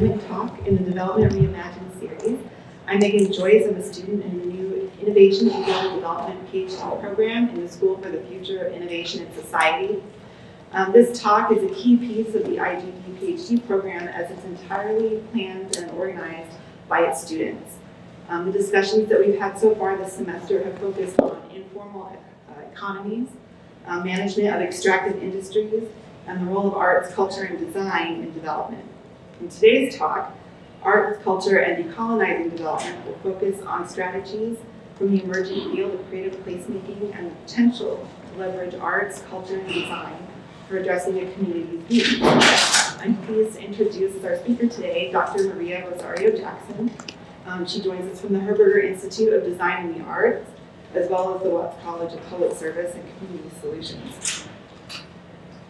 Talk in the Development Reimagined series. I'm Megan Joyce. I'm a student in the new Innovation and Field Development PhD program in the School for the Future of Innovation and Society. This talk is a key piece of the IGD PhD program as it's entirely planned and organized by its students. The discussions that we've had so far this semester have focused on informal economies, management of extractive industries, and the role of arts, culture, and design in development. In today's talk, Arts, Culture, and Decolonizing Development will focus on strategies from the emerging field of creative placemaking and the potential to leverage arts, culture, and design for addressing a community's needs. I'm pleased to introduce as our speaker today Dr. Maria Rosario Jackson. She joins us from the Herberger Institute of Design and the Arts, as well as the Watts College of Public Service and Community Solutions.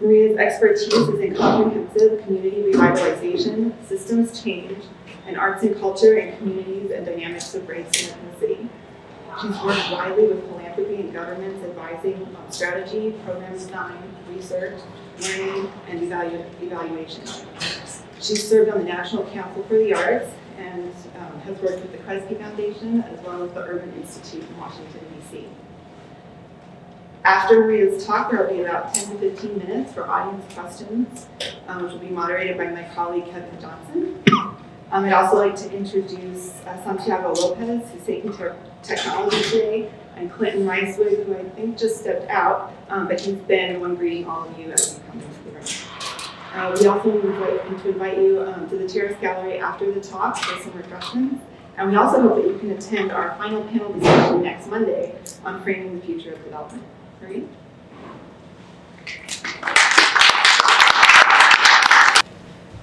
Maria's expertise is in comprehensive community revitalization, systems change, and arts and culture in communities and dynamics of race and ethnicity. She's worked widely with philanthropy and governments advising on strategy, program design, research, learning, and evaluation. She's served on the National Council for the Arts and has worked with the Kresge Foundation as well as the Urban Institute in Washington, D.C. After Maria's talk, there will be about 10 to 15 minutes for audience questions, which will be moderated by my colleague, Kevin Johnson. I'd also like to introduce Santiago Lopez, who's taking technology today, and Clinton Ricewig, who I think just stepped out, but he's been the one greeting all of you as you come into the room. We also need to invite you to the Terrace Gallery after the talk for some refreshments. And we also hope that you can attend our final panel discussion next Monday on framing the future of development. Marie?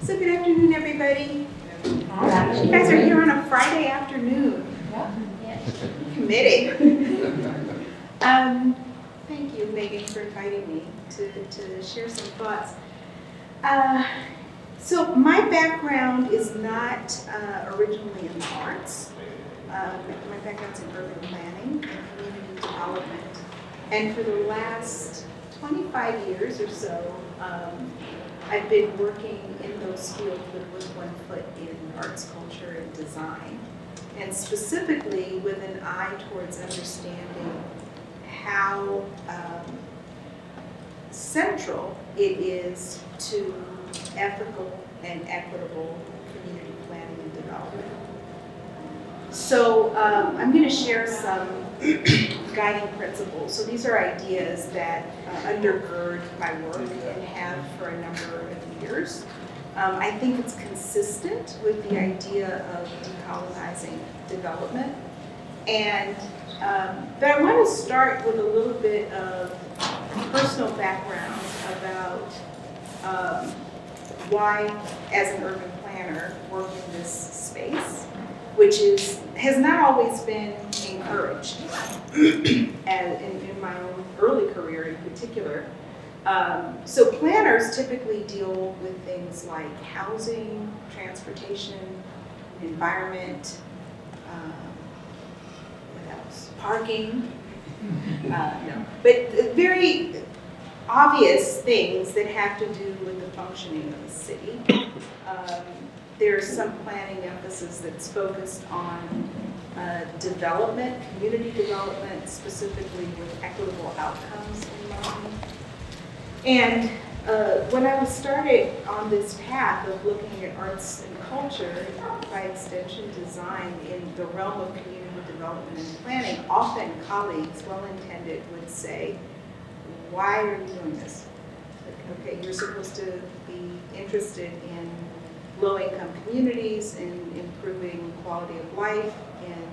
So good afternoon, everybody. You guys are here on a Friday afternoon. Committed. Thank you, Megan, for inviting me to share some thoughts. So my background is not originally in the arts. My background's in urban planning and community development. And for the last 25 years or so, I've been working in those fields with one foot in arts, culture, and design. And specifically with an eye towards understanding how central it is to ethical and equitable community planning and development. So I'm going to share some guiding principles. So these are ideas that undergird my work and have for a number of years. I think it's consistent with the idea of decolonizing development. And but I want to start with a little bit of personal background about why, as an urban planner, work in this space, which has not always been encouraged, and in my own early career in particular. So planners typically deal with things like housing, transportation, environment, what else? Parking, but very obvious things that have to do with the functioning of the city. There's some planning emphasis that's focused on development, community development, specifically with equitable outcomes in mind. And when I was started on this path of looking at arts and culture, by extension design in the realm of community development and planning, often colleagues, well-intended, would say, why are you doing this? Like, okay, you're supposed to be interested in low-income communities, in improving quality of life, in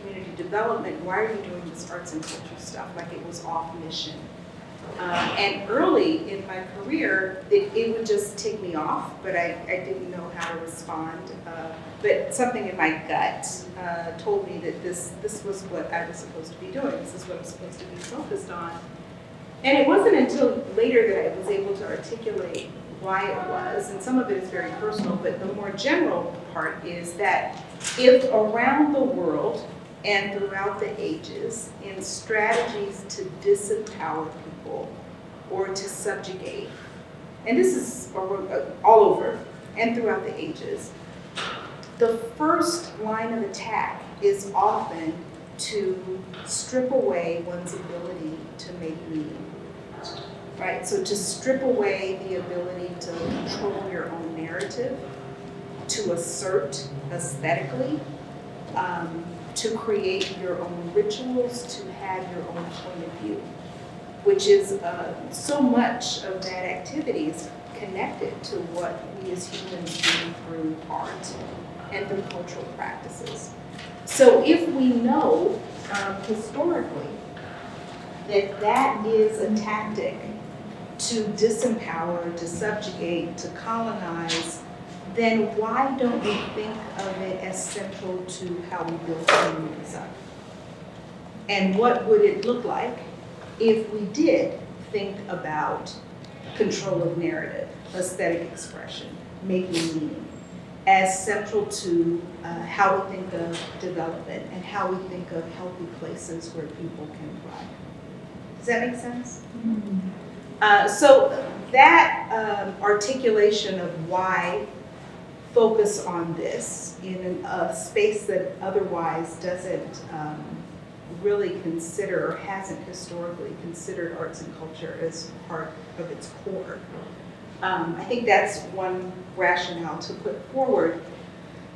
community development. Why are you doing this arts and culture stuff like it was off mission? And early in my career, it would just take me off, but I didn't know how to respond. But something in my gut told me that this was what I was supposed to be doing. This is what I'm supposed to be focused on. And it wasn't until later that I was able to articulate why it was, and some of it is very personal, but the more general part is that if around the world and throughout the ages, in strategies to disempower people or to subjugate, and this is all over, and throughout the ages, the first line of attack is often to strip away one's ability to make meaning, right? So to strip away the ability to control your own narrative, to assert aesthetically, to create your own rituals, to have your own point of view, which is so much of that activity is connected to what we as humans do through art and through cultural practices. So if we know historically that that is a tactic to disempower, to subjugate, to colonize, then why don't we think of it as central to how we build communities up? And what would it look like if we did think about control of narrative, aesthetic expression, making meaning, as central to how we think of development and how we think of healthy places where people can thrive? Does that make sense? Mm-hmm. So that articulation of why focus on this in a space that otherwise doesn't really consider or hasn't historically considered arts and culture as part of its core. I think that's one rationale to put forward.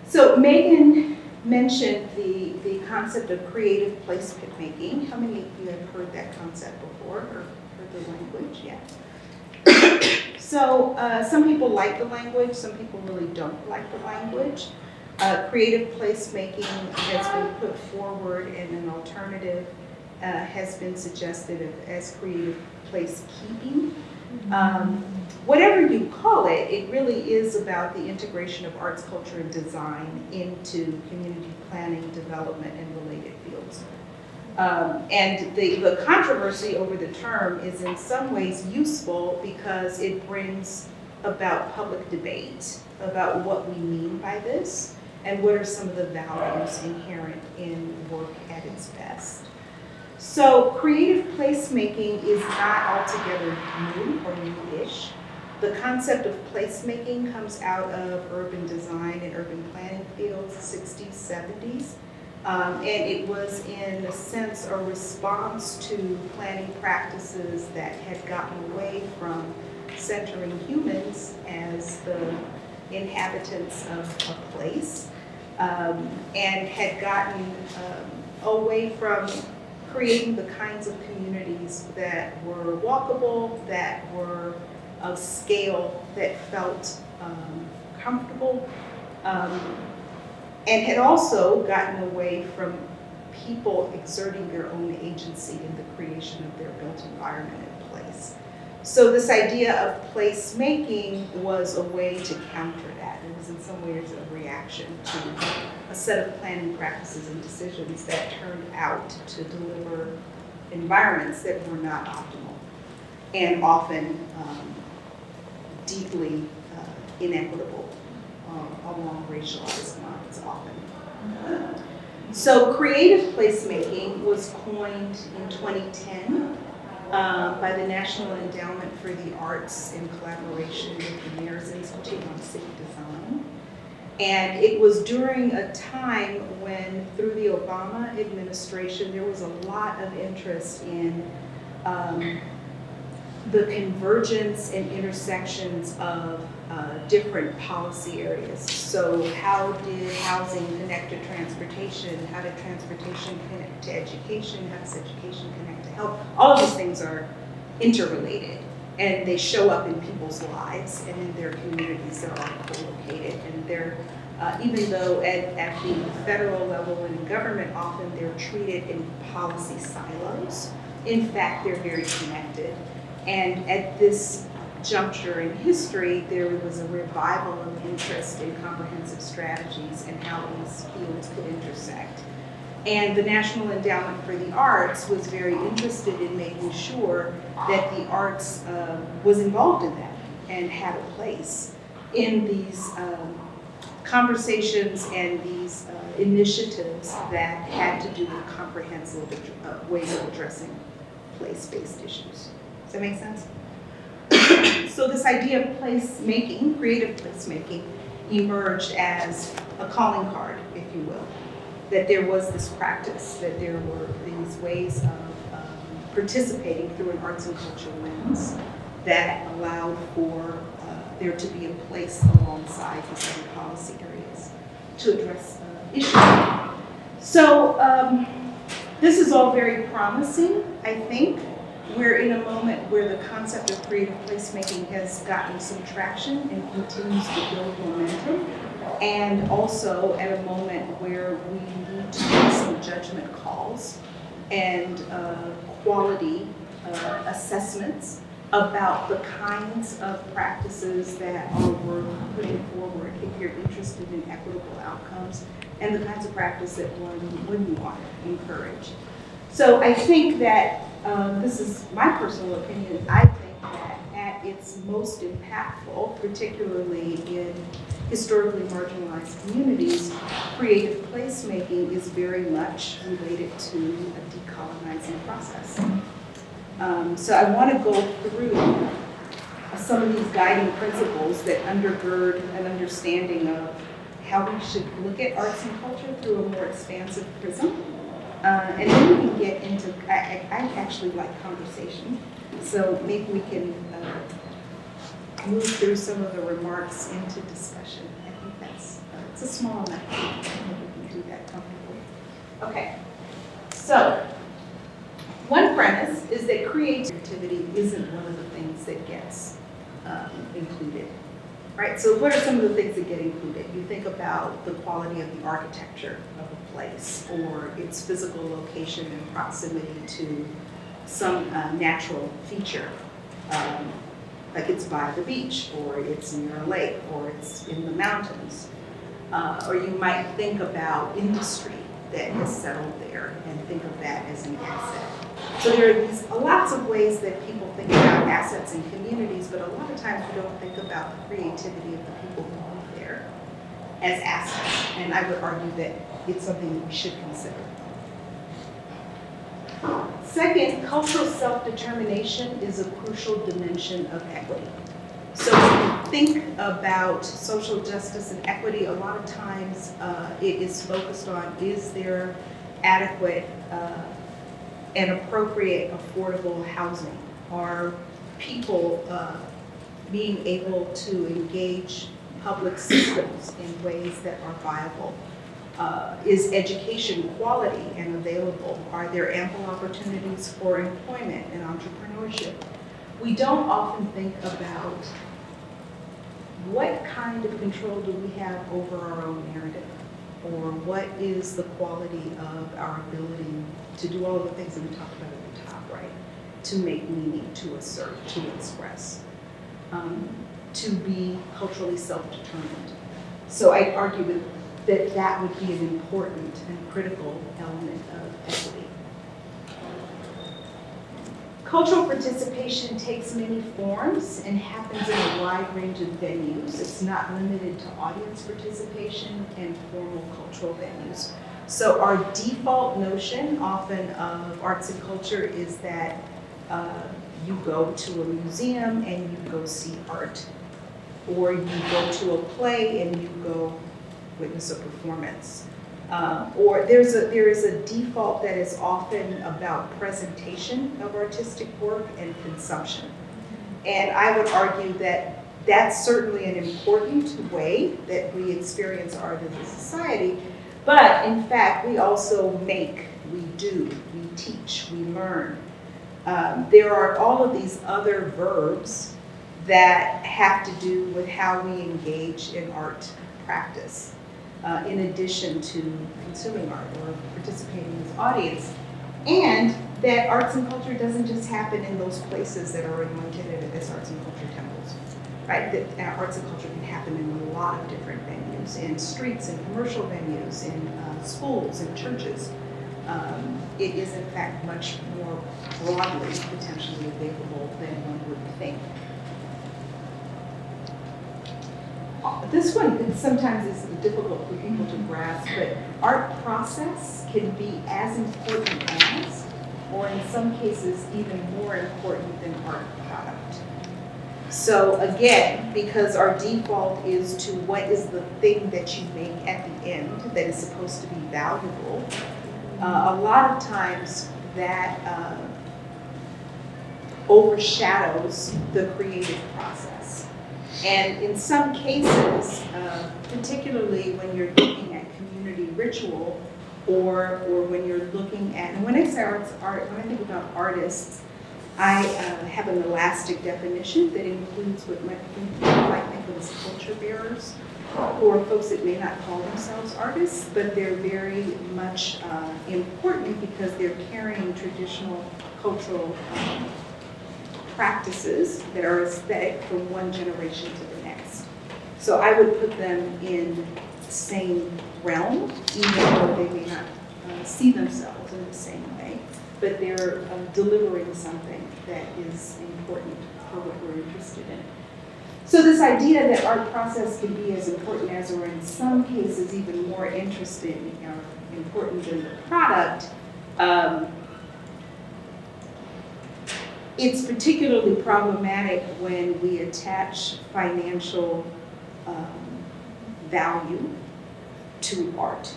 So Megan mentioned the concept of creative placemaking. How many of you have heard that concept before or heard the language? Yeah. So some people like the language, some people really don't like the language. Creative placemaking has been put forward, and an alternative has been suggested as creative placekeeping. Whatever you call it, it really is about the integration of arts, culture, and design into community planning, development, and related fields. And the controversy over the term is in some ways useful because it brings about public debate about what we mean by this and what are some of the values inherent in work at its best. So creative placemaking is not altogether new or new-ish. The concept of placemaking comes out of urban design and urban planning fields, 60s, 70s. And it was, in a sense, a response to planning practices that had gotten away from centering humans as the inhabitants of a place, and had gotten away from creating the kinds of communities that were walkable, that were of scale, that felt comfortable, and had also gotten away from people exerting their own agency in the creation of their built environment and place. So this idea of placemaking was a way to counter that. It was in some ways a reaction to a set of planning practices and decisions that turned out to deliver environments that were not optimal and often deeply inequitable along racialized lines often. So creative placemaking was coined in 2010 by the National Endowment for the Arts in collaboration with the Mayor's Institute on City Design. And it was during a time when, through the Obama administration, there was a lot of interest in the convergence and intersections of different policy areas. So how did housing connect to transportation? How did transportation connect to education? How does education connect to health? All of these things are interrelated, and they show up in people's lives and in their communities. They're all co-located, and they're, even though at the federal level and in government, often they're treated in policy silos. In fact, they're very connected. And at this juncture in history, there was a revival of interest in comprehensive strategies and how these fields could intersect. And the National Endowment for the Arts was very interested in making sure that the arts was involved in that and had a place in these conversations and these initiatives that had to do with comprehensive ways of addressing place-based issues. Does that make sense? So this idea of placemaking, creative placemaking, emerged as a calling card, if you will. That there was this practice, that there were these ways of participating through an arts and culture lens that allowed for there to be a place alongside these other policy areas to address issues. So this is all very promising, I think. We're in a moment where the concept of creative placemaking has gotten some traction and continues to build momentum, and also at a moment where we need to make some judgment calls and quality assessments about the kinds of practices that are worth putting forward if you're interested in equitable outcomes, and the kinds of practice that one wouldn't want to encourage. So I think that this is my personal opinion. I think that at its most impactful, particularly in historically marginalized communities, creative placemaking is very much related to a decolonizing process. So I want to go through some of these guiding principles that undergird an understanding of how we should look at arts and culture through a more expansive prism. And then we can get into, I actually like conversation, so maybe we can move through some of the remarks into discussion. I think that's, it's a small enough group, I think we can do that comfortably. Okay, so one premise is that creativity isn't one of the things that gets included. Right, so what are some of the things that get included? You think about the quality of the architecture of a place, or its physical location and proximity to some natural feature, like it's by the beach, or it's near a lake, or it's in the mountains. Or you might think about industry that has settled there and think of that as an asset. So there are these lots of ways that people think about assets in communities, but a lot of times we don't think about the creativity of the people who live there as assets. And I would argue that it's something that we should consider. Second, cultural self-determination is a crucial dimension of equity. So when we think about social justice and equity, a lot of times it is focused on, is there adequate and appropriate affordable housing? Are people being able to engage public systems in ways that are viable? Is education quality and available? Are there ample opportunities for employment and entrepreneurship? We don't often think about what kind of control do we have over our own narrative, or what is the quality of our ability to do all of the things that we talked about at the top, right? To make meaning, to assert, to express, to be culturally self-determined. So I argue that that would be an important and critical element of equity. Cultural participation takes many forms and happens in a wide range of venues. It's not limited to audience participation and formal cultural venues. So our default notion often of arts and culture is that you go to a museum and you go see art, or you go to a play and you go witness a performance. Or there is a default that is often about presentation of artistic work and consumption. And I would argue that that's certainly an important way that we experience art as a society, but in fact we also make, we do, we teach, we learn. There are all of these other verbs that have to do with how we engage in art practice. In addition to consuming art or participating as audience, and that arts and culture doesn't just happen in those places that are anointed as arts and culture temples, right? That arts and culture can happen in a lot of different venues, in streets and commercial venues, in schools and churches. It is in fact much more broadly potentially available than one would think. This one sometimes is difficult for people to grasp, but art process can be as important as, or in some cases even more important than art product. So again, because our default is to what is the thing that you make at the end that is supposed to be valuable, a lot of times that overshadows the creative process. And in some cases, particularly when you're looking at community ritual, or when you're looking at, and when I say art, when I think about artists, I have an elastic definition that includes what people might think of as culture bearers, who are folks that may not call themselves artists, but they're very much important because they're carrying traditional cultural practices that are aesthetic from one generation to the next. So I would put them in the same realm, even though they may not see themselves in the same way, but they're delivering something that is important for what we're interested in. So this idea that art process can be as important as, or in some cases even more interesting or important than the product, it's particularly problematic when we attach financial value to art.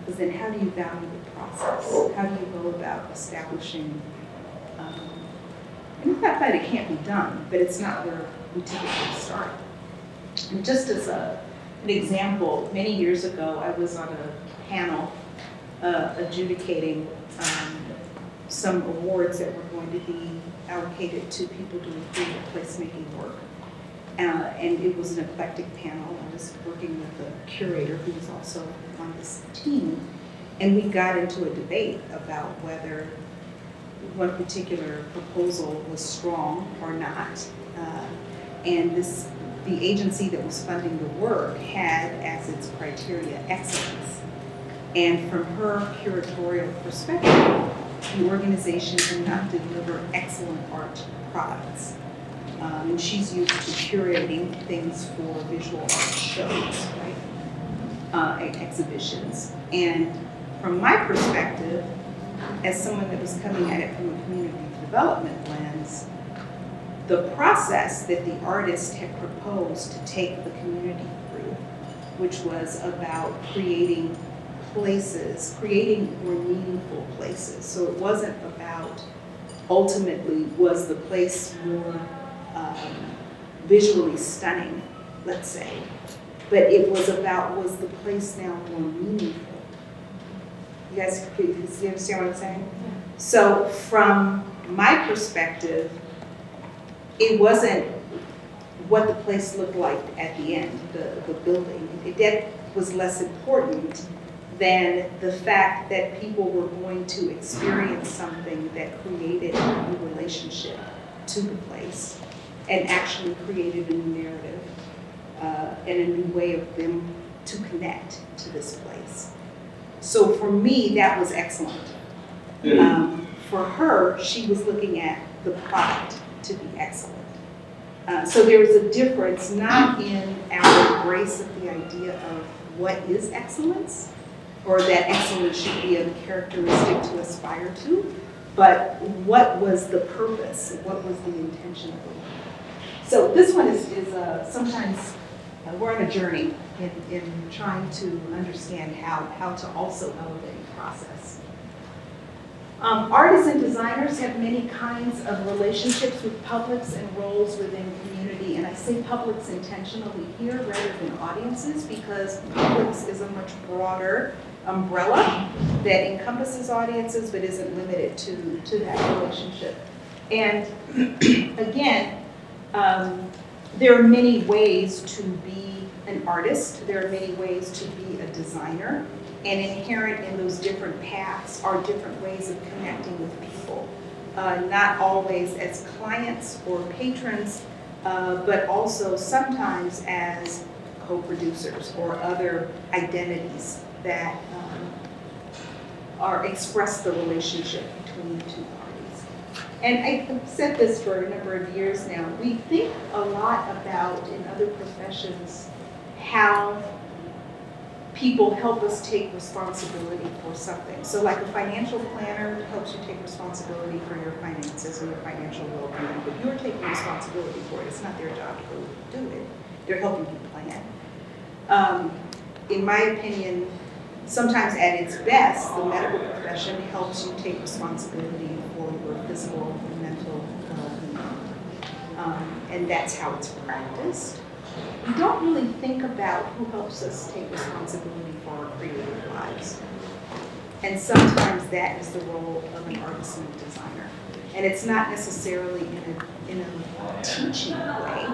Because then how do you value the process? How do you go about establishing, and it's not that it can't be done, but it's not where we typically start. And just as an example, many years ago, I was on a panel adjudicating some awards that were going to be allocated to people doing creative placemaking work. And it was an eclectic panel. I was working with a curator who was also on this team. And we got into a debate about whether one particular proposal was strong or not. And the agency that was funding the work had as its criteria excellence. And from her curatorial perspective, the organization did not deliver excellent art products. And she's used to curating things for visual art shows, right? Exhibitions. And from my perspective, as someone that was coming at it from a community development lens, the process that the artist had proposed to take the community through, which was about creating places, creating more meaningful places. So it wasn't about ultimately was the place more visually stunning, let's say, but it was about was the place now more meaningful. You guys, you understand what I'm saying? Yeah. So from my perspective, it wasn't what the place looked like at the end, the building. That was less important than the fact that people were going to experience something that created a new relationship to the place and actually created a new narrative and a new way of them to connect to this place. So for me, that was excellent. For her, she was looking at the product to be excellent. So there was a difference, not in our embrace of the idea of what is excellence, or that excellence should be a characteristic to aspire to, but what was the purpose, what was the intention of the work. So this one is sometimes we're on a journey in trying to understand how to also elevate process. Artists and designers have many kinds of relationships with publics and roles within community, and I say publics intentionally here rather than audiences because publics is a much broader umbrella that encompasses audiences but isn't limited to that relationship. And again, there are many ways to be an artist, there are many ways to be a designer, and inherent in those different paths are different ways of connecting with people. Not always as clients or patrons, but also sometimes as co-producers or other identities that express the relationship between the two parties. And I've said this for a number of years now. We think a lot about, in other professions, how people help us take responsibility for something. So like a financial planner helps you take responsibility for your finances and your financial well-being, but you're taking responsibility for it. It's not their job to go do it. They're helping you plan. In my opinion, sometimes at its best, the medical profession helps you take responsibility for your physical and mental well-being. And that's how it's practiced. We don't really think about who helps us take responsibility for our creative lives. And sometimes that is the role of an artist and a designer. And it's not necessarily in a teaching way.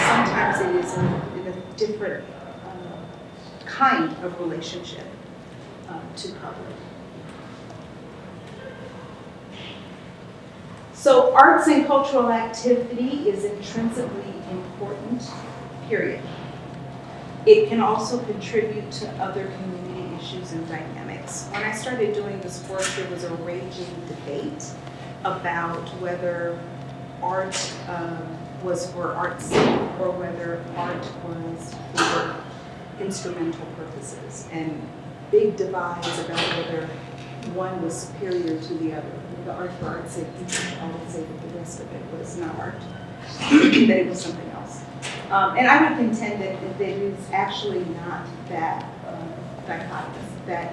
Sometimes it is in a different kind of relationship to public. So arts and cultural activity is intrinsically important, period. It can also contribute to other community issues and dynamics. When I started doing this work, there was a raging debate about whether art was for art's sake or whether art was for instrumental purposes, and big divides about whether one was superior to the other. The art for art's sake, you can always say that the rest of it was not art, that it was something else. And I would contend that it is actually not that dichotomous, that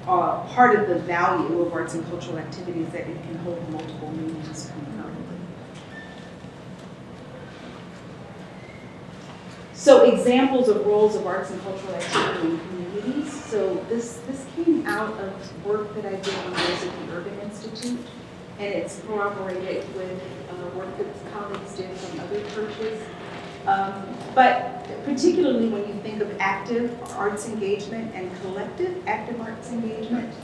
part of the value of arts and cultural activities is that it can hold multiple meanings concurrently. So examples of roles of arts and cultural activity in communities. So this came out of work that I did when I was at the Urban Institute, and it's corroborated with work that colleagues did from other churches. But particularly when you think of active arts engagement and collective active arts engagement,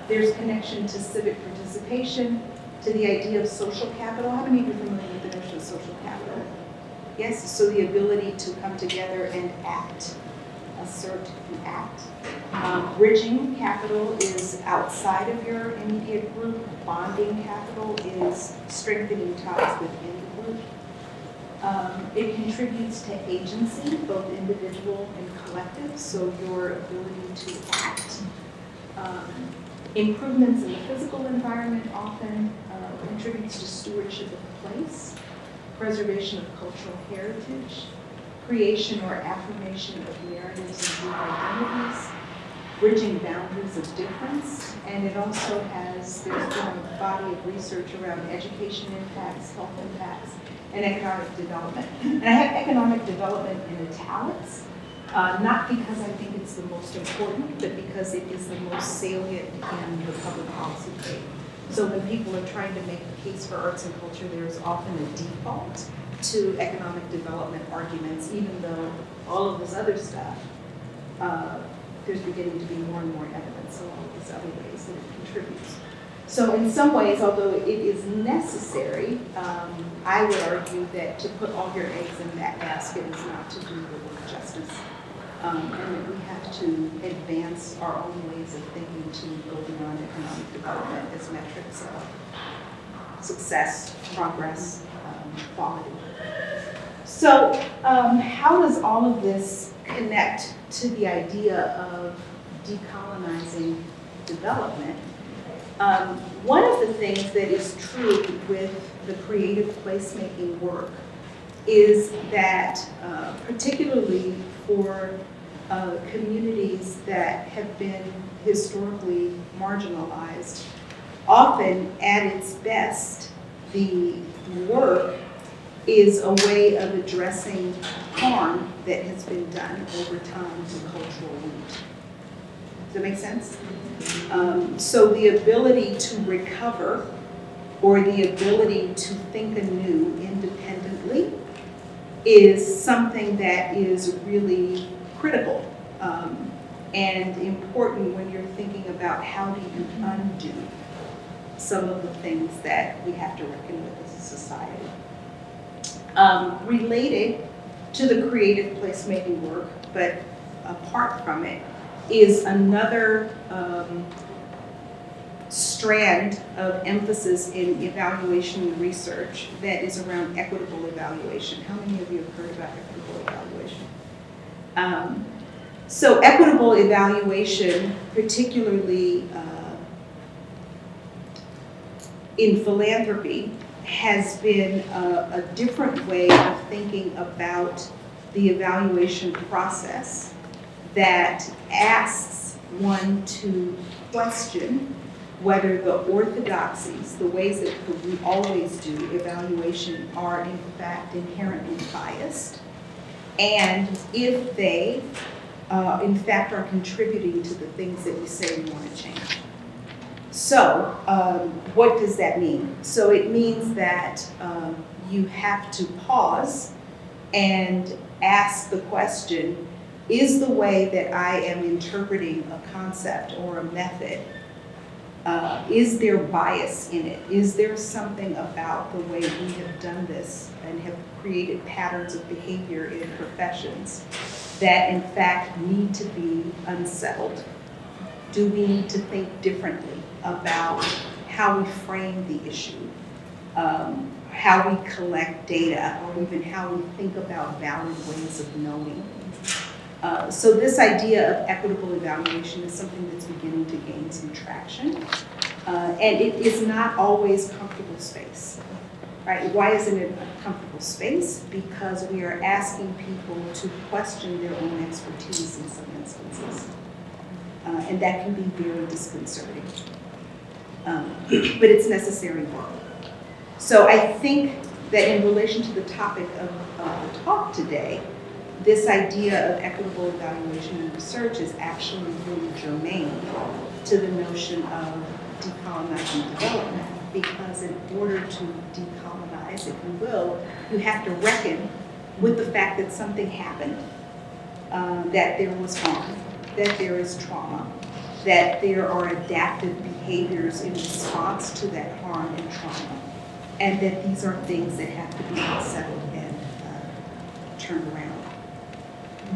there's connection to civic participation, to the idea of social capital. How many of you are familiar with the notion of social capital? Yes, so the ability to come together and act, assert and act. Bridging capital is outside of your immediate group. Bonding capital is strengthening ties within the group. It contributes to agency, both individual and collective, so your ability to act. Improvements in the physical environment often contributes to stewardship of place, preservation of cultural heritage, creation or affirmation of narratives and group identities, bridging boundaries of difference, and it also has, there's been a body of research around education impacts, health impacts, and economic development. And I have economic development in italics, not because I think it's the most important, but because it is the most salient in the public policy debate. So when people are trying to make the case for arts and culture, there's often a default to economic development arguments, even though all of this other stuff, there's beginning to be more and more evidence of all these other ways that it contributes. So in some ways, although it is necessary, I would argue that to put all your eggs in that basket is not to do the work justice. And that we have to advance our own ways of thinking to go beyond economic development as metrics of success, progress, quality. So how does all of this connect to the idea of decolonizing development? One of the things that is true with the creative placemaking work is that particularly for communities that have been historically marginalized, often at its best, the work is a way of addressing harm that has been done over time to cultural root. Does that make sense? So the ability to recover or the ability to think anew independently is something that is really critical and important when you're thinking about how do you undo some of the things that we have to reckon with as a society. Related to the creative placemaking work, but apart from it, is another strand of emphasis in evaluation and research that is around equitable evaluation. How many of you have heard about equitable evaluation? So equitable evaluation, particularly in philanthropy, has been a different way of thinking about the evaluation process that asks one to question whether the orthodoxies, the ways that we always do evaluation, are in fact inherently biased, and if they in fact are contributing to the things that we say we want to change. So what does that mean? So it means that you have to pause and ask the question, is the way that I am interpreting a concept or a method, is there bias in it? Is there something about the way we have done this and have created patterns of behavior in professions that in fact need to be unsettled? Do we need to think differently about how we frame the issue, how we collect data, or even how we think about valid ways of knowing? So this idea of equitable evaluation is something that's beginning to gain some traction. And it is not always comfortable space, right? Why isn't it a comfortable space? Because we are asking people to question their own expertise in some instances. And that can be very disconcerting. But it's necessary work. So I think that in relation to the topic of the talk today, this idea of equitable evaluation and research is actually really germane to the notion of decolonizing development, because in order to decolonize, if you will, you have to reckon with the fact that something happened, that there was harm, that there is trauma, that there are adaptive behaviors in response to that harm and trauma, and that these are things that have to be settled and turned around.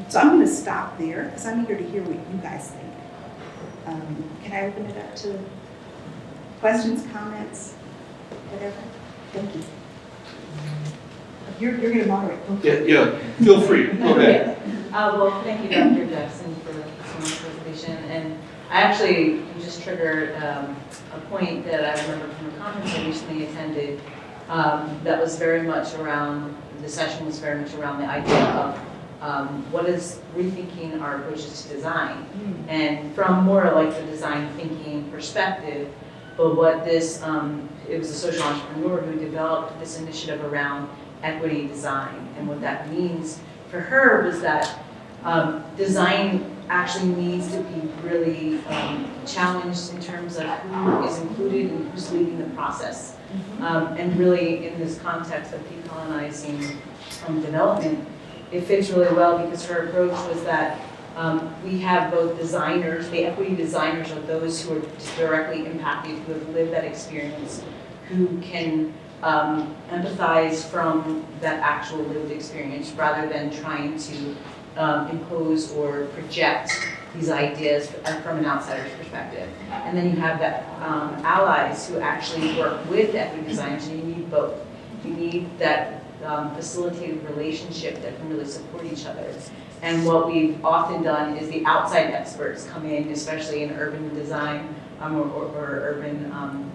So I'm going to stop there because I'm eager to hear what you guys think. Can I open it up to questions, comments, whatever? Thank you. You're going to moderate. Yeah, feel free. Go ahead. Well, thank you, Dr. Jackson, for so much presentation. And I actually, you just triggered a point that I remember from a conference I recently attended that was very much around, the session was very much around the idea of what is rethinking our approaches to design, and from more like the design thinking perspective, but what this, it was a social entrepreneur who developed this initiative around equity design, and what that means for her was that design actually needs to be really challenged in terms of who is included and who's leading the process. And really in this context of decolonizing development, it fits really well because her approach was that we have both designers, the equity designers are those who are directly impacted, who have lived that experience, who can empathize from that actual lived experience rather than trying to impose or project these ideas from an outsider's perspective. And then you have that allies who actually work with equity designers, and you need both. You need that facilitated relationship that can really support each other. And what we've often done is the outside experts come in, especially in urban design or urban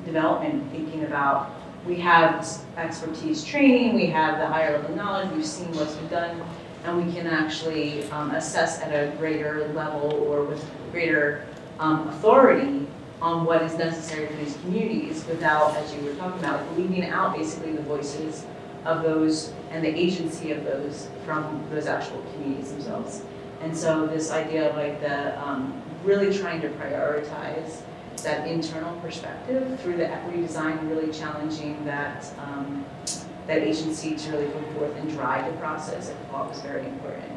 development, thinking about, we have expertise training, we have the higher level knowledge, we've seen what's been done, and we can actually assess at a greater level or with greater authority on what is necessary for these communities without, as you were talking about, like leaving out basically the voices of those and the agency of those from those actual communities themselves. And so this idea of like the really trying to prioritize that internal perspective through the equity design, really challenging that that agency to really come forth and drive the process, I thought was very important.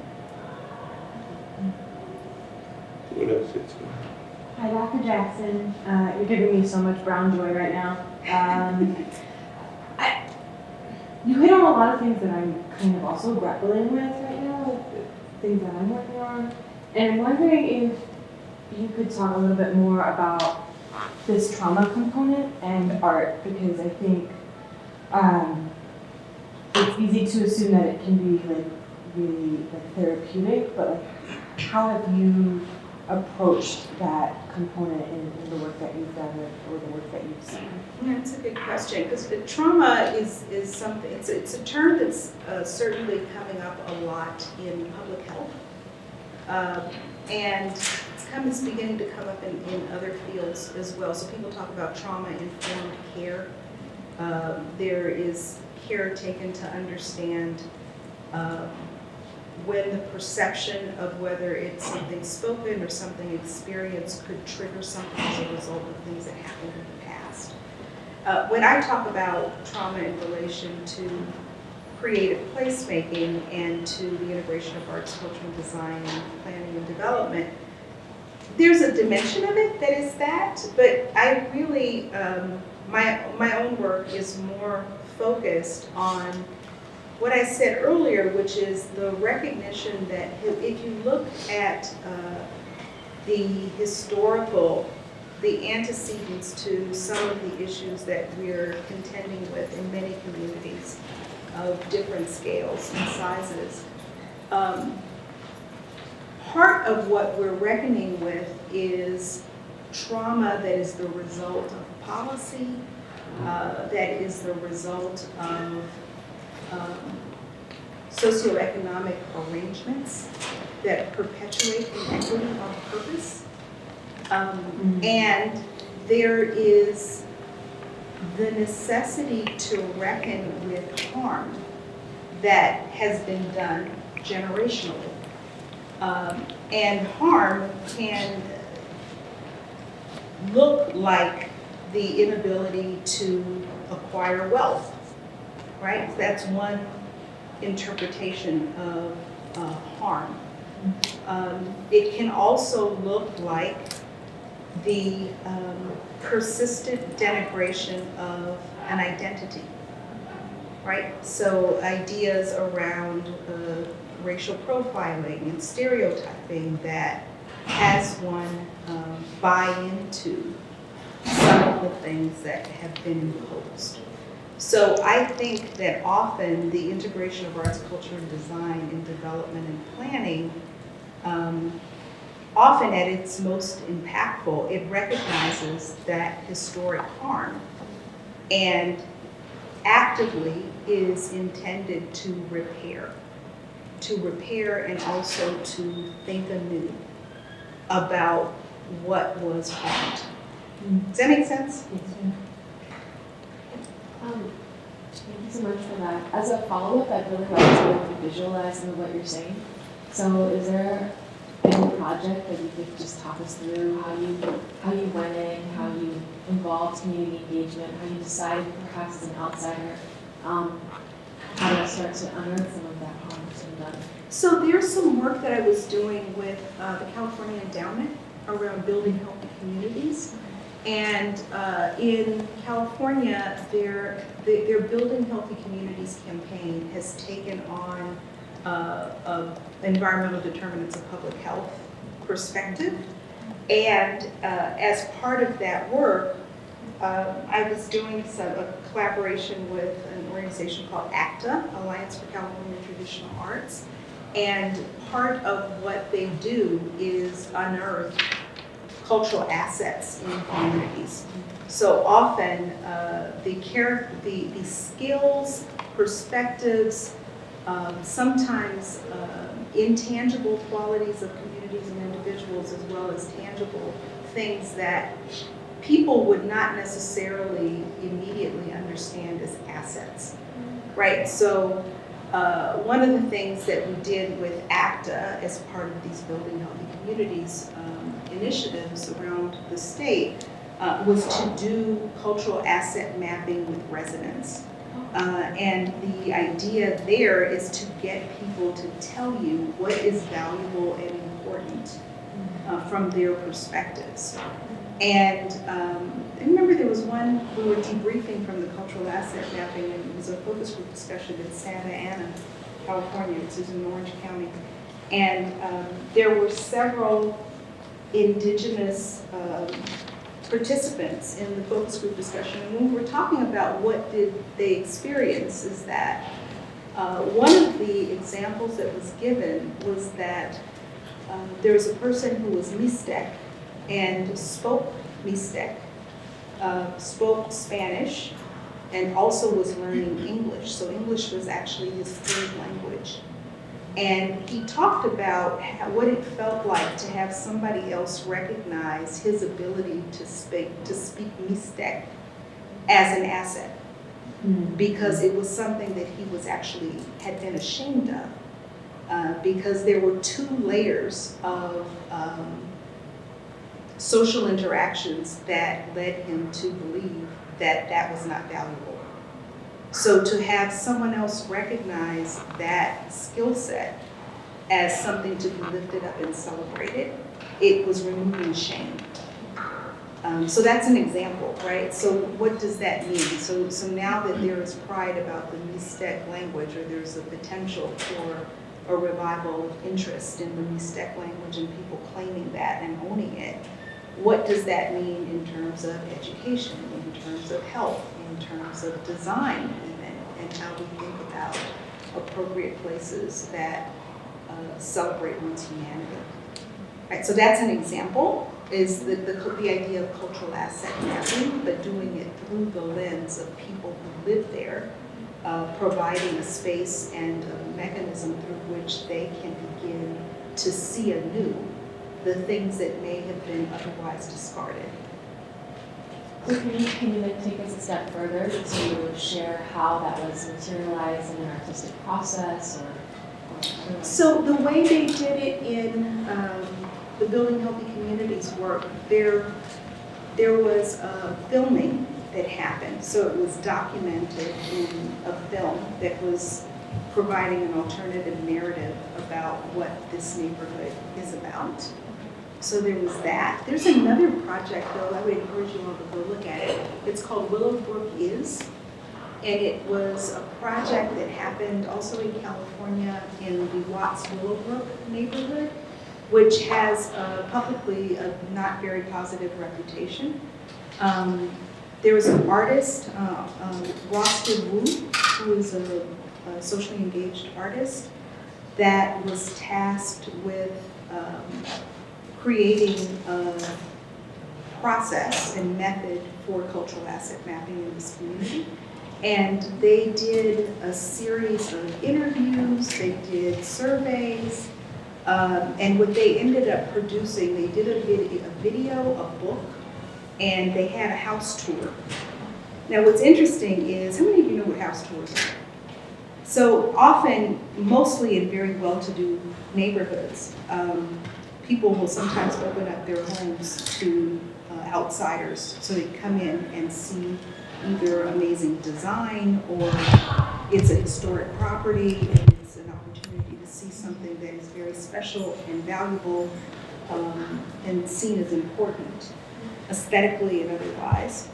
What else? Hi, Dr. Jackson. You're giving me so much brown joy right now. You hit on a lot of things that I'm kind of also grappling with right now, like things that I'm working on. And I'm wondering if you could talk a little bit more about this trauma component and art, because I think it's easy to assume that it can be like really like therapeutic, but like how have you approached that component in the work that you've done or the work that you've seen? That's a good question, because trauma is something, it's a term that's certainly coming up a lot in public health. And it's beginning to come up in other fields as well. So people talk about trauma-informed care. There is care taken to understand when the perception of whether it's something spoken or something experienced could trigger something as a result of things that happened in the past. When I talk about trauma in relation to creative placemaking and to the integration of arts, culture, and design, and planning and development, there's a dimension of it that is that, but I really, my own work is more focused on what I said earlier, which is the recognition that if you look at the historical, the antecedents to some of the issues that we're contending with in many communities of different scales and sizes, part of what we're reckoning with is trauma that is the result of policy, that is the result of socioeconomic arrangements that perpetuate inequity on purpose. And there is the necessity to reckon with harm that has been done generationally. And harm can look like the inability to acquire wealth, right? That's one interpretation of harm. It can also look like the persistent denigration of an identity, right? So ideas around racial profiling and stereotyping that has one buy into some of the things that have been imposed. So I think that often the integration of arts, culture, and design in development and planning, often at its most impactful, it recognizes that historic harm and actively is intended to repair and also to think anew about what was harmed. Does that make sense? Thank you so much for that. As a follow-up, I'd really like to be able to visualize some of what you're saying. So is there any project that you could just talk us through how you went in, how you involved community engagement, how you decided perhaps as an outsider how to start to unearth some of that harm that's been done? So there's some work that I was doing with the California Endowment around building healthy communities. And in California, their Building Healthy Communities campaign has taken on environmental determinants of public health perspective. And as part of that work, I was doing a collaboration with an organization called ACTA, Alliance for California Traditional Arts. And part of what they do is unearth cultural assets in communities. So often the skills, perspectives, sometimes intangible qualities of communities and individuals, as well as tangible things that people would not necessarily immediately understand as assets, right? So one of the things that we did with ACTA as part of these Building Healthy Communities initiatives around the state was to do cultural asset mapping with residents. And the idea there is to get people to tell you what is valuable and important from their perspectives. And I remember there was one, we were debriefing from the cultural asset mapping, and it was a focus group discussion in Santa Ana, California, which is in Orange County. And there were several indigenous participants in the focus group discussion. And when we were talking about what did they experience, is that one of the examples that was given was that there was a person who was Mixtec and spoke Mixtec, spoke Spanish, and also was learning English. So English was actually his third language. And he talked about what it felt like to have somebody else recognize his ability to speak Mixtec as an asset, because it was something that he was actually had been ashamed of, because there were two layers of social interactions that led him to believe that that was not valuable. So to have someone else recognize that skill set as something to be lifted up and celebrated, it was removing shame. So that's an example, right? So what does that mean? So now that there is pride about the Mixtec language, or there's a potential for a revival of interest in the Mixtec language and people claiming that and owning it, what does that mean in terms of education, in terms of health, in terms of design, and how we think about appropriate places that celebrate one's humanity? Right, so that's an example, is the idea of cultural asset mapping, but doing it through the lens of people who live there, providing a space and a mechanism through which they can begin to see anew the things that may have been otherwise discarded. So can you then take us a step further to share how that was materialized in an artistic process or So the way they did it in the Building Healthy Communities work, there was filming that happened. So it was documented in a film that was providing an alternative narrative about what this neighborhood is about. So there was that. There's another project, though, I would encourage you all to go look at it. It's called Willowbrook Is. And it was a project that happened also in California in the Watts Willowbrook neighborhood, which has publicly a not very positive reputation. There was an artist, Wasted Wu, who is a socially engaged artist, that was tasked with creating a process and method for cultural asset mapping in this community. And they did a series of interviews, they did surveys, and what they ended up producing, they did a video, a book, and they had a house tour. Now what's interesting is, how many of you know what house tours are? So often, mostly in very well-to-do neighborhoods, people will sometimes open up their homes to outsiders, so they come in and see either amazing design, or it's a historic property and it's an opportunity to see something that is very special and valuable, and seen as important aesthetically and otherwise.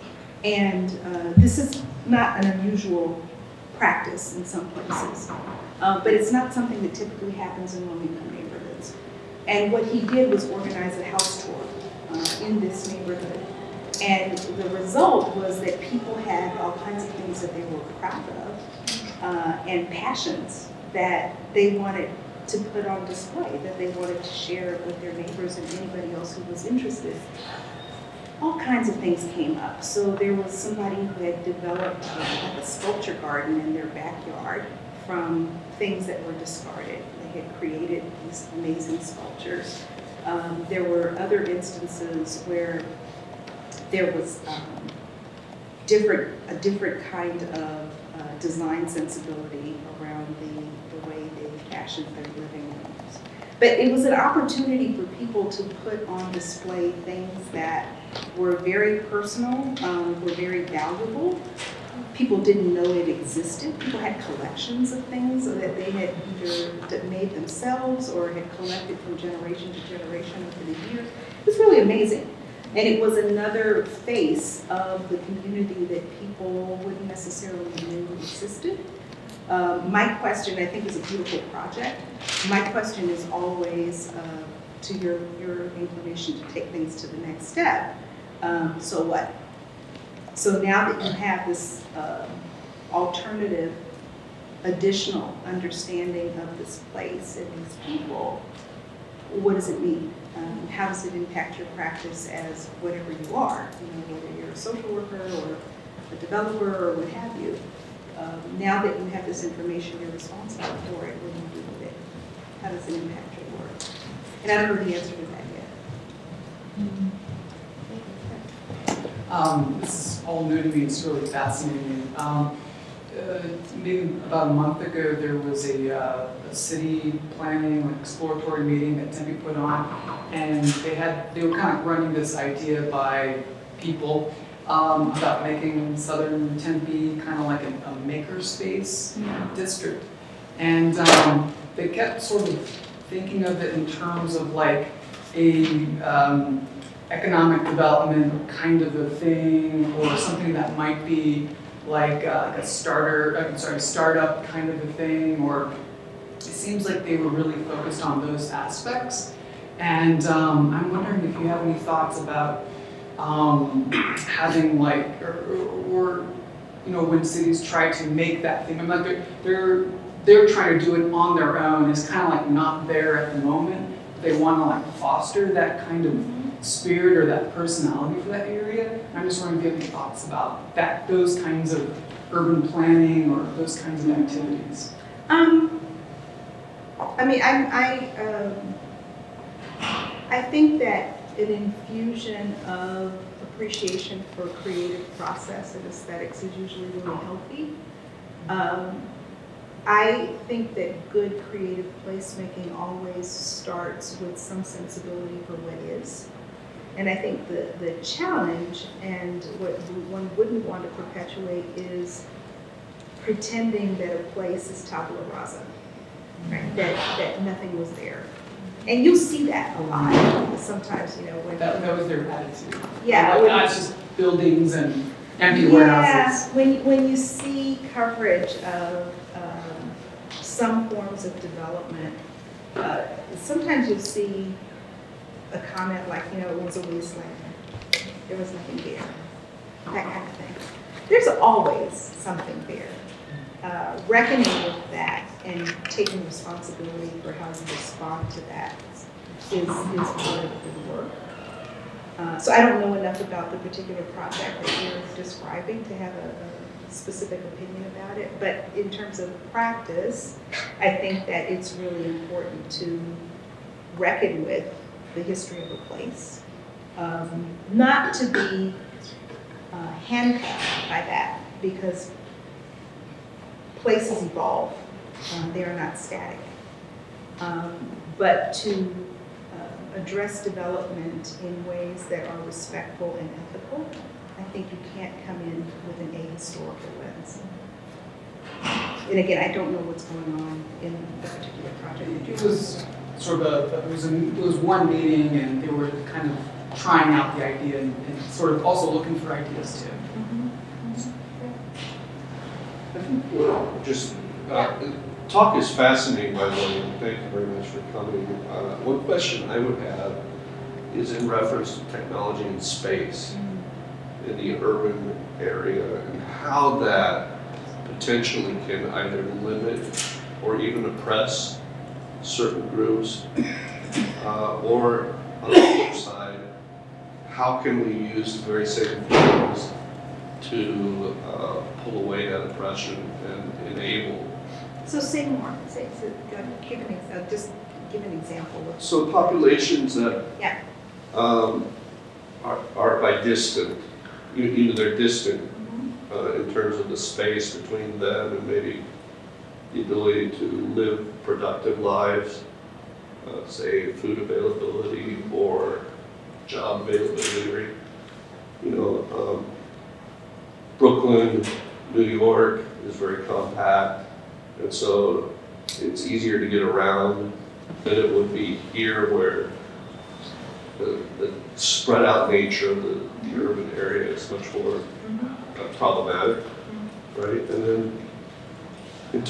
And this is not an unusual practice in some places, but it's not something that typically happens in low-income neighborhoods. And what he did was organize a house tour in this neighborhood. And the result was that people had all kinds of things that they were proud of, and passions that they wanted to put on display, that they wanted to share with their neighbors and anybody else who was interested. All kinds of things came up. So there was somebody who had developed a sculpture garden in their backyard from things that were discarded. They had created these amazing sculptures. There were other instances where there was a different kind of design sensibility around the way they fashioned their living rooms. But it was an opportunity for people to put on display things that were very personal, were very valuable. People didn't know it existed. People had collections of things that they had either made themselves or had collected from generation to generation over the years. It was really amazing. And it was another face of the community that people wouldn't necessarily know existed. My question, I think, is a beautiful project. My question is always, to your inclination to take things to the next step, so what? So now that you have this alternative, additional understanding of this place and these people, what does it mean? How does it impact your practice as whatever you are? Whether you're a social worker or a developer or what have you. Now that you have this information, you're responsible for it. What do you do with it? How does it impact your work? And I don't know the answer to that yet. This is all new to me. It's really fascinating. Maybe about a month ago, there was a city planning, like, exploratory meeting that Tempe put on, and they were kind of running this idea by people about making southern Tempe kind of like a makerspace district, and they kept sort of thinking of it in terms of like a economic development kind of a thing, or something that might be like a startup kind of a thing, or it seems like they were really focused on those aspects. And I'm wondering if you have any thoughts about having like, or when cities try to make that thing, I'm like they're trying to do it on their own. It's kind of like not there at the moment. They want to like foster that kind of spirit or that personality for that area. I'm just wondering if you have any thoughts about that, those kinds of urban planning or those kinds of activities. I think that an infusion of appreciation for creative process and aesthetics is usually really healthy. I think that good creative placemaking always starts with some sensibility for what is. And I think the challenge and what one wouldn't want to perpetuate is pretending that a place is tabula rasa, right? That nothing was there. And you'll see that a lot. Sometimes, when... That was their attitude. Yeah. Like, not just buildings and empty warehouses. When you see coverage of some forms of development, sometimes you'll see a comment like, it was a wasteland. There was nothing there. That kind of thing. There's always something there. Reckoning with that and taking responsibility for how you respond to that is part of the work. So I don't know enough about the particular project that you're describing to have a specific opinion about it, but in terms of practice, I think that it's really important to reckon with the history of a place, not to be handcuffed by that, because places evolve, they are not static, but to address development in ways that are respectful and ethical. I think you can't come in with an ahistorical lens. And again, I don't know what's going on in the particular project. It was sort of it was one meeting, and they were kind of trying out the idea and sort of also looking for ideas too. I think talk is fascinating, by the way, and thank you very much for coming. One question I would have is in reference to technology and space in the urban area, and how that potentially can either limit or even oppress certain groups, or on the flip side, how can we use the very same tools to pull away that oppression and enable? So say more. Just give an example. So populations that Yeah. are by distant, either they're distant in terms of the space between them and maybe the ability to live productive lives, say food availability or job availability. Brooklyn, New York is very compact, and so it's easier to get around than it would be here, where the spread out nature of the urban area is much more problematic, right? And then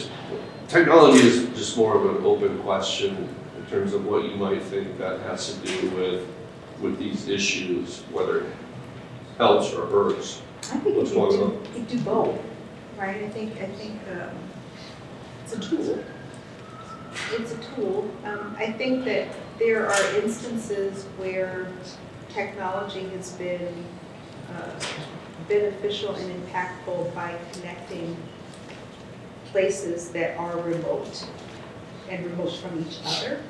technology is just more of an open question in terms of what you might think that has to do with these issues, whether it helps or hurts. I think What's going on? you do both, right? I think it's a tool. It's a tool. I think that there are instances where technology has been beneficial and impactful by connecting places that are remote and remote from each other.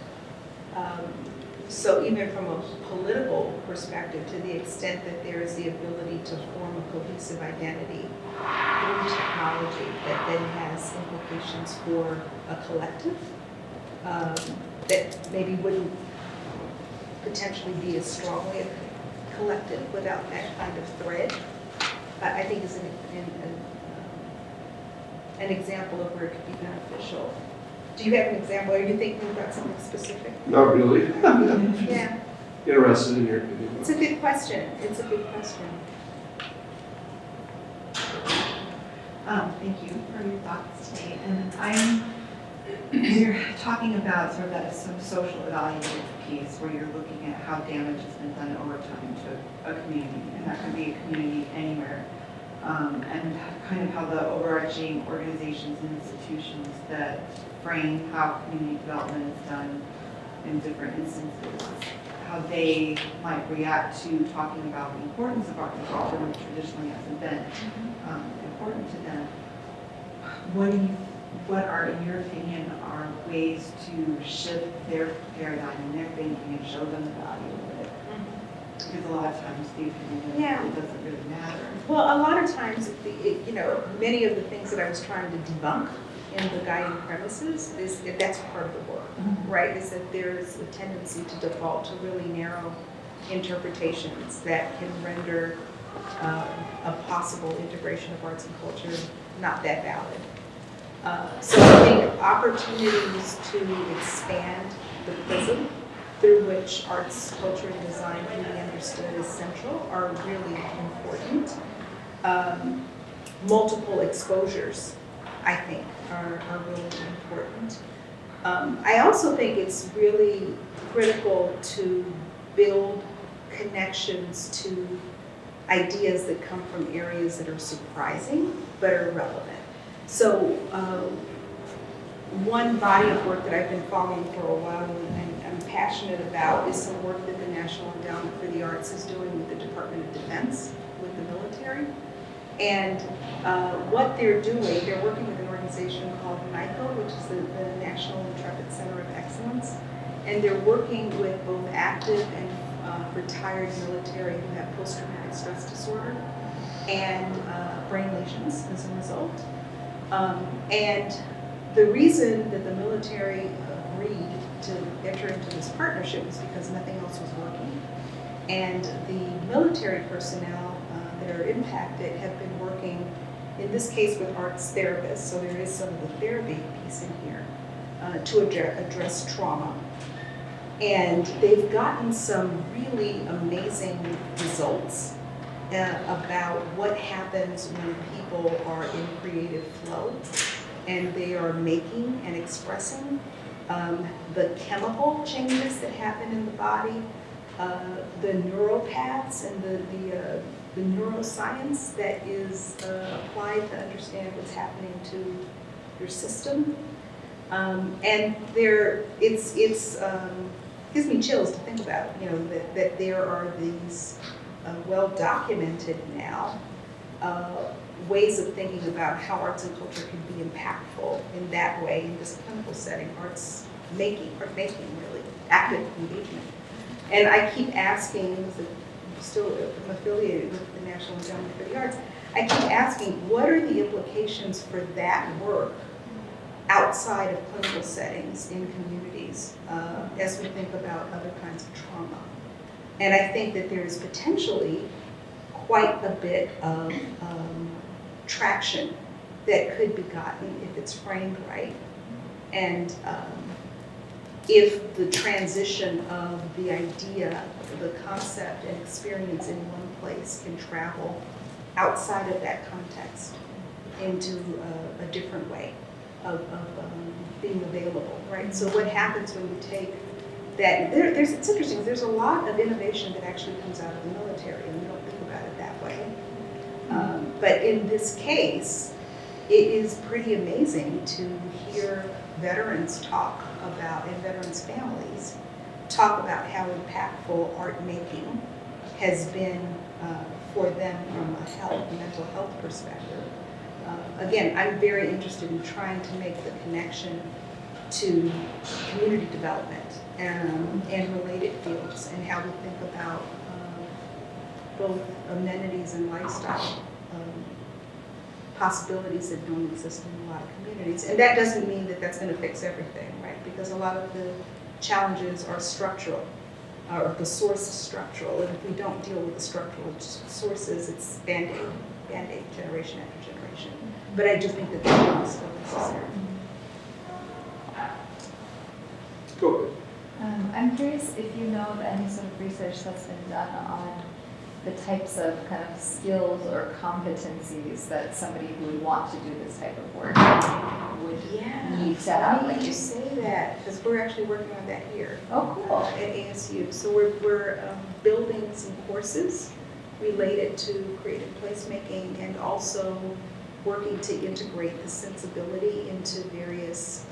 So even from a political perspective, to the extent that there is the ability to form a cohesive identity through technology that then has implications for a collective that maybe wouldn't potentially be as strongly a collective without that kind of thread, I think is an example of where it could be beneficial. Do you have an example? Are you thinking about something specific? Not really. Yeah, Interested in your opinion. it's a good question. It's a good question. Thank you for your thoughts today. And you're talking about sort of that some social evaluative piece where you're looking at how damage has been done over time to a community, and that could be a community anywhere. And kind of how the overarching organizations and institutions that frame how community development is done in different instances, how they might react to talking about the importance of art and culture, which traditionally hasn't been important to them. What are, in your opinion, are ways to shift their paradigm and their thinking and show them the value of it? Because a lot of times the opinion it doesn't really matter. Well, a lot of times, many of the things that I was trying to debunk in the guiding premises is that that's part of the work, right? Is that there's a tendency to default to really narrow interpretations that can render a possible integration of arts and culture not that valid. So I think opportunities to expand the prism through which arts, culture, and design can be understood as central are really important. Multiple exposures, I think, are really important. I also think it's really critical to build connections to ideas that come from areas that are surprising but are relevant. So one body of work that I've been following for a while and I'm passionate about is some work that the National Endowment for the Arts is doing with the Department of Defense, with the military. And what they're doing, they're working with an organization called NICO, which is the National Intrepid Center of Excellence. And they're working with both active and retired military who have post-traumatic stress disorder and brain lesions as a result. And the reason that the military agreed to enter into this partnership was because nothing else was working. And the military personnel that are impacted have been working, in this case with arts therapists, so there is some of the therapy piece in here, to address trauma. And they've gotten some really amazing results about what happens when people are in creative flow and they are making and expressing the chemical changes that happen in the body, the neural paths and the neuroscience that is applied to understand what's happening to your system. And gives me chills to think about, that there are these well-documented now ways of thinking about how arts and culture can be impactful in that way in this clinical setting, art making really, active engagement. And I keep asking, I'm still affiliated with the National Endowment for the Arts, I keep asking, what are the implications for that work outside of clinical settings in communities as we think about other kinds of trauma? And I think that there is potentially quite a bit of traction that could be gotten if it's framed right. And if the transition of the idea, the concept and experience in one place can travel outside of that context into a different way of being available, right? So what happens when you take that, it's interesting, there's a lot of innovation that actually comes out of the military, and we don't think about it that way. But in this case, it is pretty amazing to hear veterans talk about, and veterans' families talk about how impactful art making has been for them from a mental health perspective. Again, I'm very interested in trying to make the connection to community development and related fields, and how we think about both amenities and lifestyle possibilities that don't exist in a lot of communities. And that doesn't mean that that's going to fix everything, right? Because a lot of the challenges are structural, or the source is structural. And if we don't deal with the structural sources, it's Band-Aid, generation after generation. But I do think that that is still necessary. Go ahead. I'm curious if you know of any sort of research that's been done on the types of kind of skills or competencies that somebody who would want to do this type of work would need to have. Like you say that, because we're actually working on that here. Oh, cool. At ASU. So we're building some courses related to creative placemaking, and also working to integrate the sensibility into various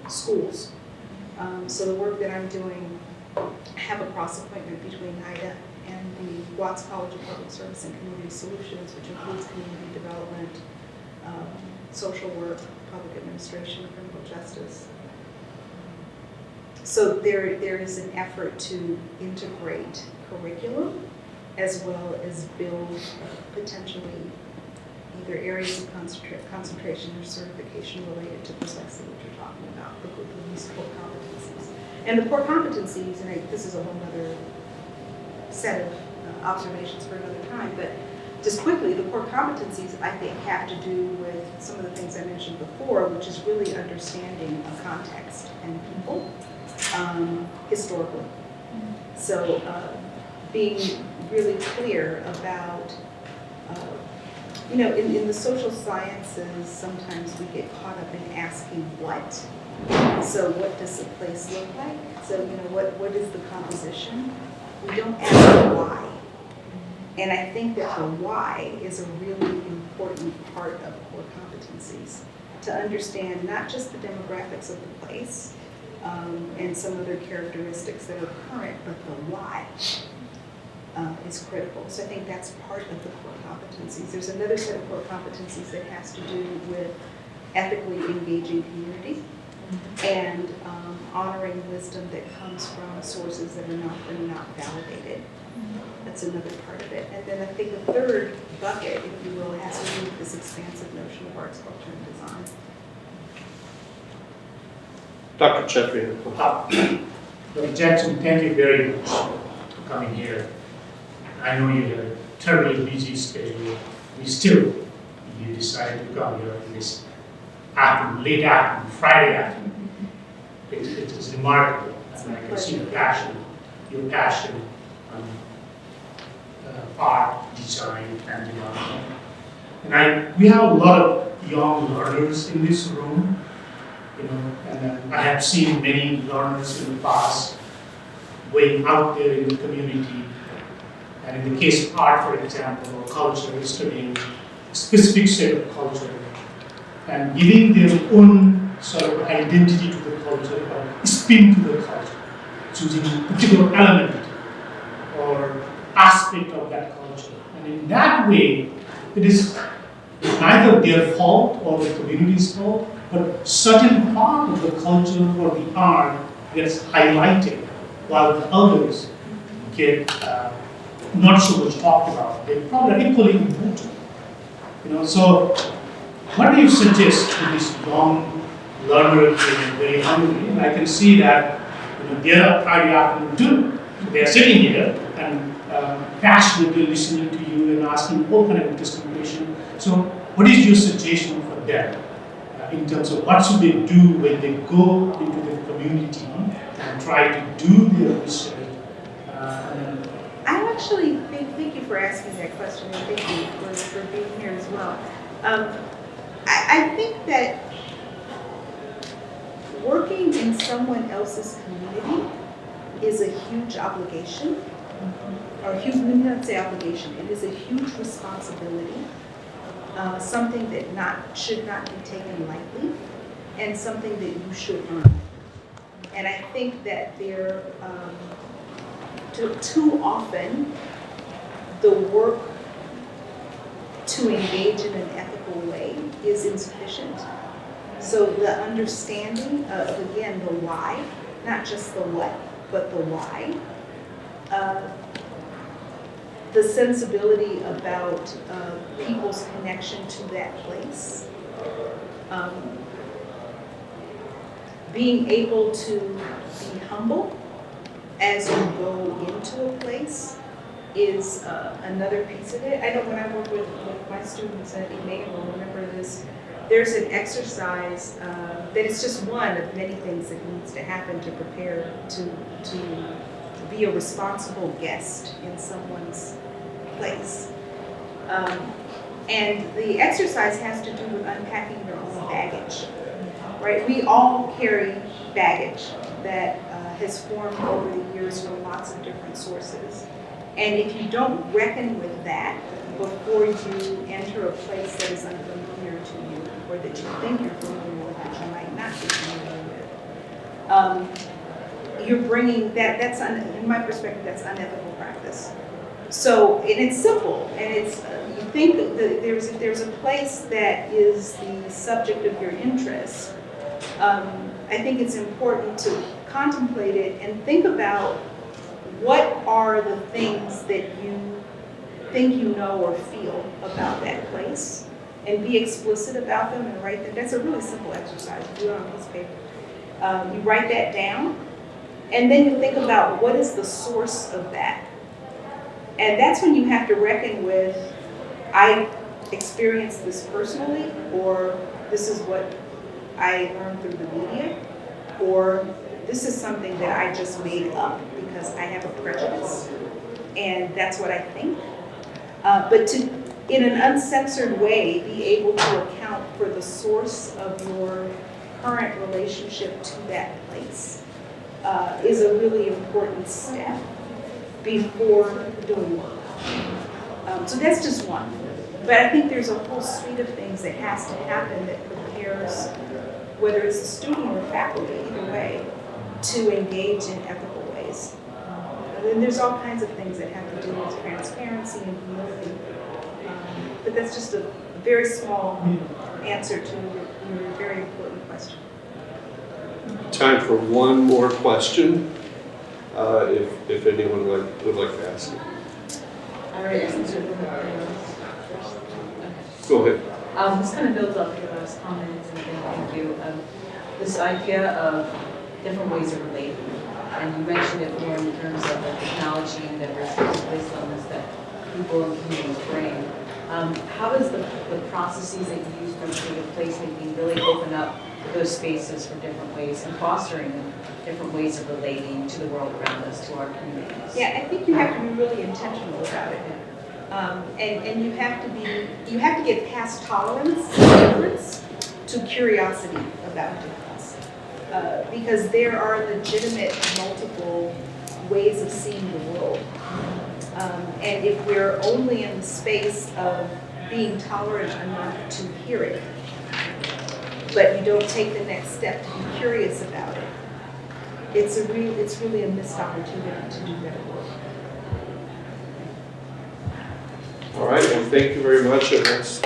schools. So the work that I'm doing, I have a cross appointment between NIDA and the Watts College of Public Service and Community Solutions, which includes community development, social work, public administration, criminal justice. So there is an effort to integrate curriculum as well as build potentially either areas of concentration or certification related to precisely what you're talking about, these core competencies. And the core competencies, and this is a whole other set of observations for another time, but just quickly, the core competencies, I think, have to do with some of the things I mentioned before, which is really understanding of context and people historically. So being really clear about, in the social sciences, sometimes we get caught up in asking what. So what does a place look like? So, what is the composition? We don't ask why. And I think that the why is a really important part of core competencies, to understand not just the demographics of the place and some other characteristics that are current, but the why is critical. So I think that's part of the core competencies. There's another set of core competencies that has to do with ethically engaging community and honoring wisdom that comes from sources that are not validated. That's another part of it. And then I think the third bucket, if you will, has to do with this expansive notion of arts, culture, and design. Dr. Chetri. Dr. Jackson, thank you very much for coming here. I know you have a terribly busy schedule. You decided to come here in this late afternoon, Friday afternoon. It is remarkable, and I can see your passion on art, design, and development. And we have a lot of young learners in this room, and I have seen many learners in the past going out there in the community. And in the case of art, for example, or culture, studying a specific set of culture and giving their own sort of identity to the culture or spin to the culture, choosing a particular element or aspect of that culture. And in that way, it is neither their fault or the community's fault, but certain part of the culture or the art gets highlighted while the others get not so much talked about. They're probably equally important. So what do you suggest to this young learner who is very hungry? And I can see that they are Friday afternoon too. They are sitting here and passionately listening to you and asking all kind of interesting questions. So what is your suggestion for them in terms of what should they do when they go into the community and try to do their research? I actually thank you for asking that question, and thank you for being here as well. I think that working in someone else's community is a huge obligation, or huge, let me not say obligation, it is a huge responsibility, something that should not be taken lightly, and something that you should earn. And I think that there, too often, the work to engage in an ethical way is insufficient. So the understanding of, again, the why, not just the what, but the why. The sensibility about people's connection to that place. Being able to be humble as you go into a place is another piece of it. I know when I work with my students, and Megan will remember this, there's an exercise that is just one of many things that needs to happen to prepare to be a responsible guest in someone's place. And the exercise has to do with unpacking your own baggage, right? We all carry baggage that has formed over the years from lots of different sources. And if you don't reckon with that before you enter a place that is unfamiliar to you, or that you think you're familiar with, that you might not be familiar with, you're bringing that's in my perspective, that's unethical practice. So, and it's simple, and it's you think that there's a place that is the subject of your interest. I think it's important to contemplate it and think about what are the things that you think you know or feel about that place, and be explicit about them and write them. That's a really simple exercise. You do it on a piece of paper. You write that down, and then you think about what is the source of that. And that's when you have to reckon with, I experienced this personally, or this is what I learned through the media, or this is something that I just made up because I have a prejudice, and that's what I think. But to, in an uncensored way, be able to account for the source of your current relationship to that place is a really important step before doing work. So that's just one. But I think there's a whole suite of things that has to happen that prepares, whether it's a student or faculty, either way, to engage in ethical ways. And there's all kinds of things that have to do with transparency and humility. But that's just a very small answer to your very important question. Time for one more question, if anyone would like to ask it. I already answered the Go ahead. This kind of builds up your last comments, and thank you. This idea of different ways of relating, and you mentioned it more in terms of the technology and the wisdoms that people and communities bring. How does the processes that you use for creative placemaking really open up those spaces for different ways and fostering different ways of relating to the world around us, to our communities? Yeah, I think you have to be really intentional about it. And you have to get past tolerance of difference to curiosity about difference. Because there are legitimate multiple ways of seeing the world. And if we're only in the space of being tolerant enough to hear it, but you don't take the next step to be curious about it, it's really a missed opportunity to do better work. All right, well, thank you very much. And that's